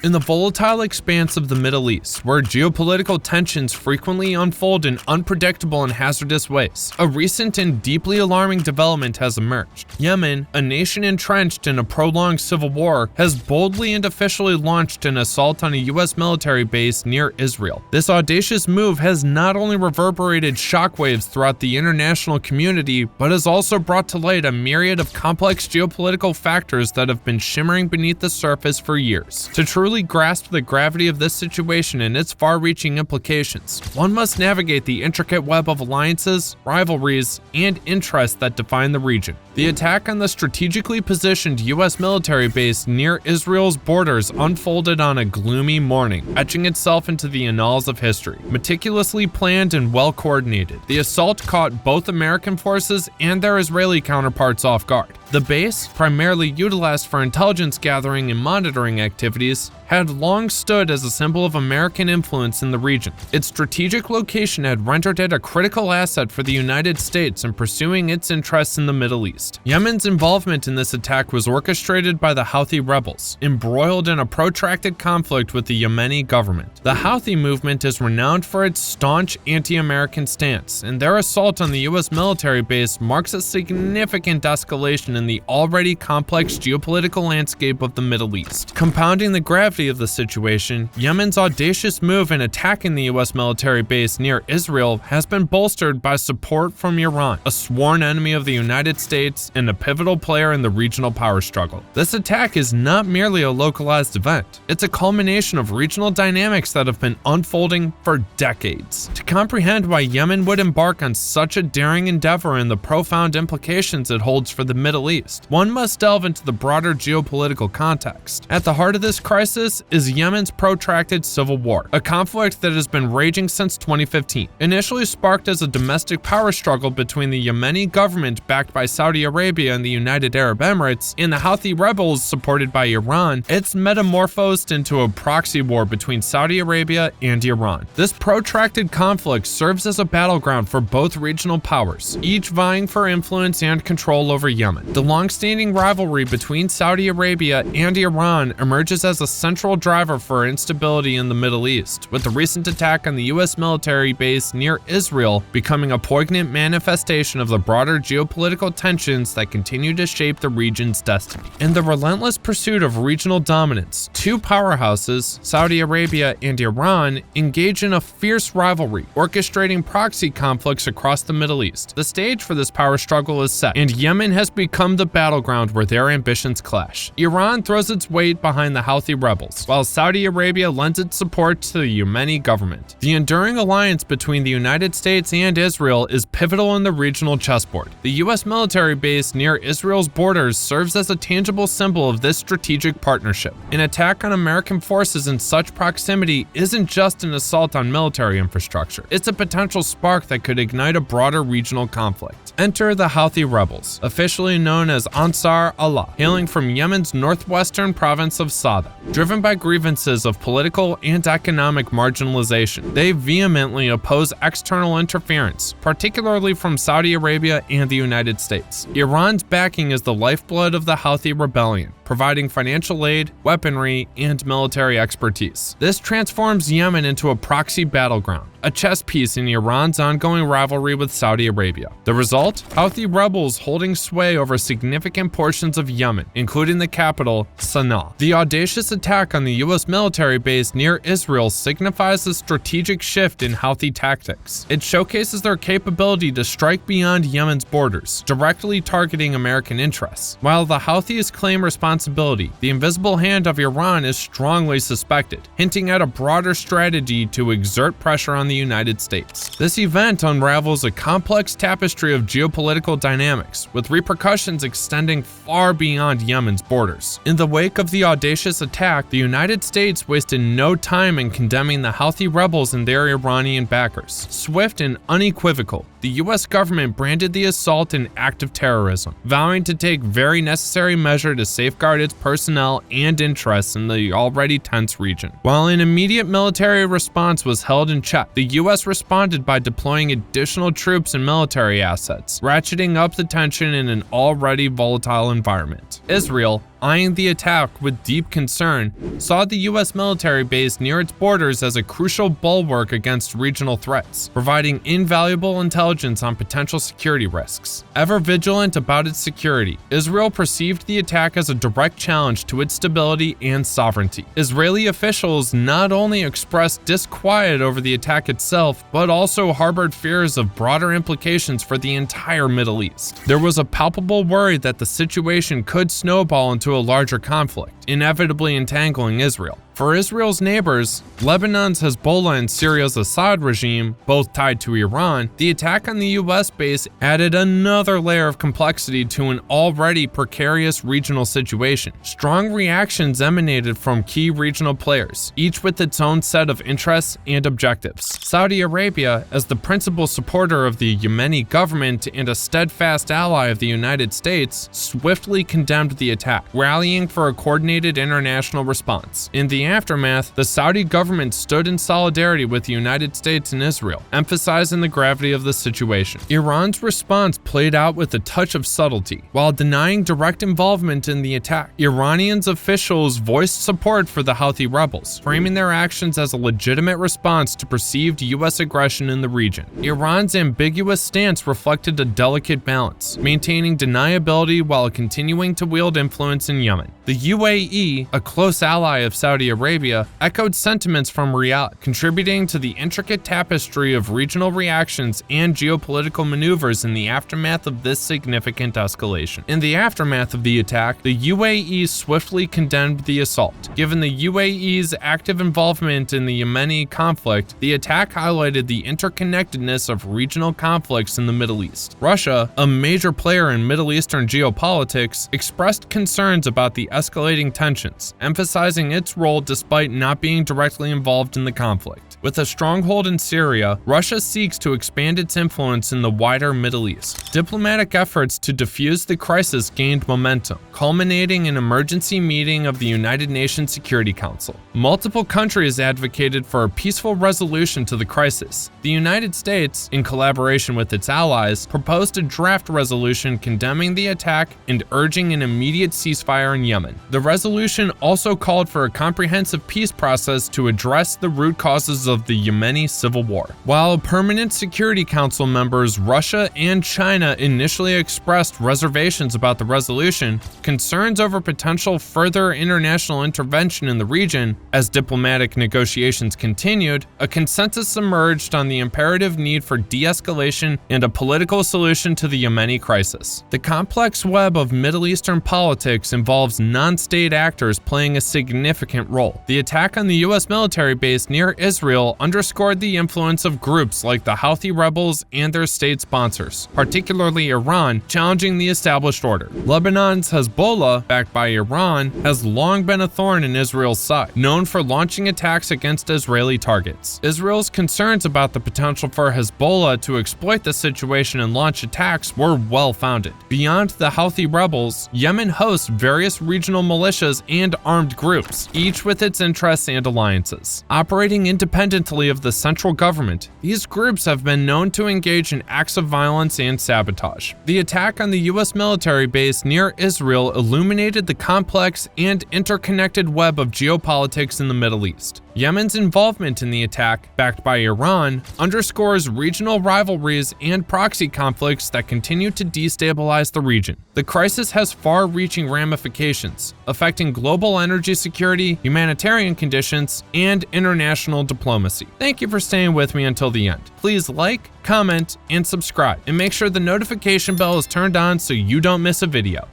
In the volatile expanse of the Middle East, where geopolitical tensions frequently unfold in unpredictable and hazardous ways, a recent and deeply alarming development has emerged. Yemen, a nation entrenched in a prolonged civil war, has boldly and officially launched an assault on a U.S. military base near Israel. This audacious move has not only reverberated shockwaves throughout the international community, but has also brought to light a myriad of complex geopolitical factors that have been shimmering beneath the surface for years. To truly grasp the gravity of this situation and its far-reaching implications, one must navigate the intricate web of alliances, rivalries, and interests that define the region. The attack on the strategically positioned U.S. military base near Israel's borders unfolded on a gloomy morning, etching itself into the annals of history. Meticulously planned and well-coordinated, the assault caught both American forces and their Israeli counterparts off guard. The base, primarily utilized for intelligence gathering and monitoring activities, had long stood as a symbol of American influence in the region. Its strategic location had rendered it a critical asset for the United States in pursuing its interests in the Middle East. Yemen's involvement in this attack was orchestrated by the Houthi rebels, embroiled in a protracted conflict with the Yemeni government. The Houthi movement is renowned for its staunch anti-American stance, and their assault on the U.S. military base marks a significant escalation in the already complex geopolitical landscape of the Middle East. Compounding the gravity of the situation, Yemen's audacious move in attacking the U.S. military base near Israel has been bolstered by support from Iran, a sworn enemy of the United States and a pivotal player in the regional power struggle. This attack is not merely a localized event, it's a culmination of regional dynamics that have been unfolding for decades. To comprehend why Yemen would embark on such a daring endeavor and the profound implications it holds for the Middle East, one must delve into the broader geopolitical context. At the heart of this crisis is Yemen's protracted civil war, a conflict that has been raging since 2015. Initially sparked as a domestic power struggle between the Yemeni government backed by Saudi Arabia and the United Arab Emirates and the Houthi rebels supported by Iran, it's metamorphosed into a proxy war between Saudi Arabia and Iran. This protracted conflict serves as a battleground for both regional powers, each vying for influence and control over Yemen. The long-standing rivalry between Saudi Arabia and Iran emerges as a central driver for instability in the Middle East, with the recent attack on the U.S. military base near Israel becoming a poignant manifestation of the broader geopolitical tensions that continue to shape the region's destiny. In the relentless pursuit of regional dominance, two powerhouses, Saudi Arabia and Iran, engage in a fierce rivalry, orchestrating proxy conflicts across the Middle East. The stage for this power struggle is set, and Yemen has become the battleground where their ambitions clash. Iran throws its weight behind the Houthi rebels, while Saudi Arabia lends its support to the Yemeni government. The enduring alliance between the United States and Israel is pivotal in the regional chessboard. The U.S. military base near Israel's borders serves as a tangible symbol of this strategic partnership. An attack on American forces in such proximity isn't just an assault on military infrastructure. It's a potential spark that could ignite a broader regional conflict. Enter the Houthi rebels, officially known as Ansar Allah, hailing from Yemen's northwestern province of Sada. Driven by grievances of political and economic marginalization, they vehemently oppose external interference, particularly from Saudi Arabia and the United States. Iran's backing is the lifeblood of the Houthi rebellion, providing financial aid, weaponry, and military expertise. This transforms Yemen into a proxy battleground, a chess piece in Iran's ongoing rivalry with Saudi Arabia. The result? Houthi rebels holding sway over significant portions of Yemen, including the capital, Sana'a. The audacious attack on the U.S. military base near Israel signifies a strategic shift in Houthi tactics. It showcases their capability to strike beyond Yemen's borders, directly targeting American interests. While the Houthis claim responsibility, the invisible hand of Iran is strongly suspected, hinting at a broader strategy to exert pressure on the United States. This event unravels a complex tapestry of geopolitical dynamics, with repercussions extending far beyond Yemen's borders. In the wake of the audacious attack, the United States wasted no time in condemning the Houthi rebels and their Iranian backers. Swift and unequivocal, the U.S. government branded the assault an act of terrorism, vowing to take very necessary measure to safeguard its personnel and interests in the already tense region. While an immediate military response was held in check, the U.S. responded by deploying additional troops and military assets, ratcheting up the tension in an already volatile environment. Israel, eyeing the attack with deep concern, saw the U.S. military base near its borders as a crucial bulwark against regional threats, providing invaluable intelligence on potential security risks. Ever vigilant about its security, Israel perceived the attack as a direct challenge to its stability and sovereignty. Israeli officials not only expressed disquiet over the attack itself, but also harbored fears of broader implications for the entire Middle East. There was a palpable worry that the situation could snowball into a larger conflict, inevitably entangling Israel. For Israel's neighbors, Lebanon's Hezbollah and Syria's Assad regime, both tied to Iran, the attack on the US base added another layer of complexity to an already precarious regional situation. Strong reactions emanated from key regional players, each with its own set of interests and objectives. Saudi Arabia, as the principal supporter of the Yemeni government and a steadfast ally of the United States, swiftly condemned the attack, rallying for a coordinated international response. In the aftermath, the Saudi government stood in solidarity with the United States and Israel, emphasizing the gravity of the situation. Iran's response played out with a touch of subtlety. While denying direct involvement in the attack, Iranian officials voiced support for the Houthi rebels, framing their actions as a legitimate response to perceived U.S. aggression in the region. Iran's ambiguous stance reflected a delicate balance, maintaining deniability while continuing to wield influence in Yemen. The UAE, a close ally of Saudi Arabia, echoed sentiments from Riyadh, contributing to the intricate tapestry of regional reactions and geopolitical maneuvers in the aftermath of this significant escalation. In the aftermath of the attack, the UAE swiftly condemned the assault. Given the UAE's active involvement in the Yemeni conflict, the attack highlighted the interconnectedness of regional conflicts in the Middle East. Russia, a major player in Middle Eastern geopolitics, expressed concerns about the escalating tensions, emphasizing its role despite not being directly involved in the conflict. With a stronghold in Syria, Russia seeks to expand its influence in the wider Middle East. Diplomatic efforts to defuse the crisis gained momentum, culminating in an emergency meeting of the United Nations Security Council. Multiple countries advocated for a peaceful resolution to the crisis. The United States, in collaboration with its allies, proposed a draft resolution condemning the attack and urging an immediate ceasefire in Yemen. The resolution also called for a comprehensive peace process to address the root causes of the Yemeni civil war. While permanent Security Council members Russia and China initially expressed reservations about the resolution, concerns over potential further international intervention in the region as diplomatic negotiations continued, a consensus emerged on the imperative need for de-escalation and a political solution to the Yemeni crisis. The complex web of Middle Eastern politics involves non-state actors playing a significant role. The attack on the U.S. military base near Israel underscored the influence of groups like the Houthi rebels and their state sponsors, particularly Iran, challenging the established order. Lebanon's Hezbollah, backed by Iran, has long been a thorn in Israel's side, known for launching attacks against Israeli targets. Israel's concerns about the potential for Hezbollah to exploit the situation and launch attacks were well-founded. Beyond the Houthi rebels, Yemen hosts various regional militias and armed groups, each with its interests and alliances. Operating independently of the central government, these groups have been known to engage in acts of violence and sabotage. The attack on the U.S. military base near Israel illuminated the complex and interconnected web of geopolitics in the Middle East. Yemen's involvement in the attack, backed by Iran, underscores regional rivalries and proxy conflicts that continue to destabilize the region. The crisis has far-reaching ramifications, affecting global energy security, humanitarian conditions, and international diplomacy. Thank you for staying with me until the end. Please like, comment, and subscribe, and make sure the notification bell is turned on so you don't miss a video.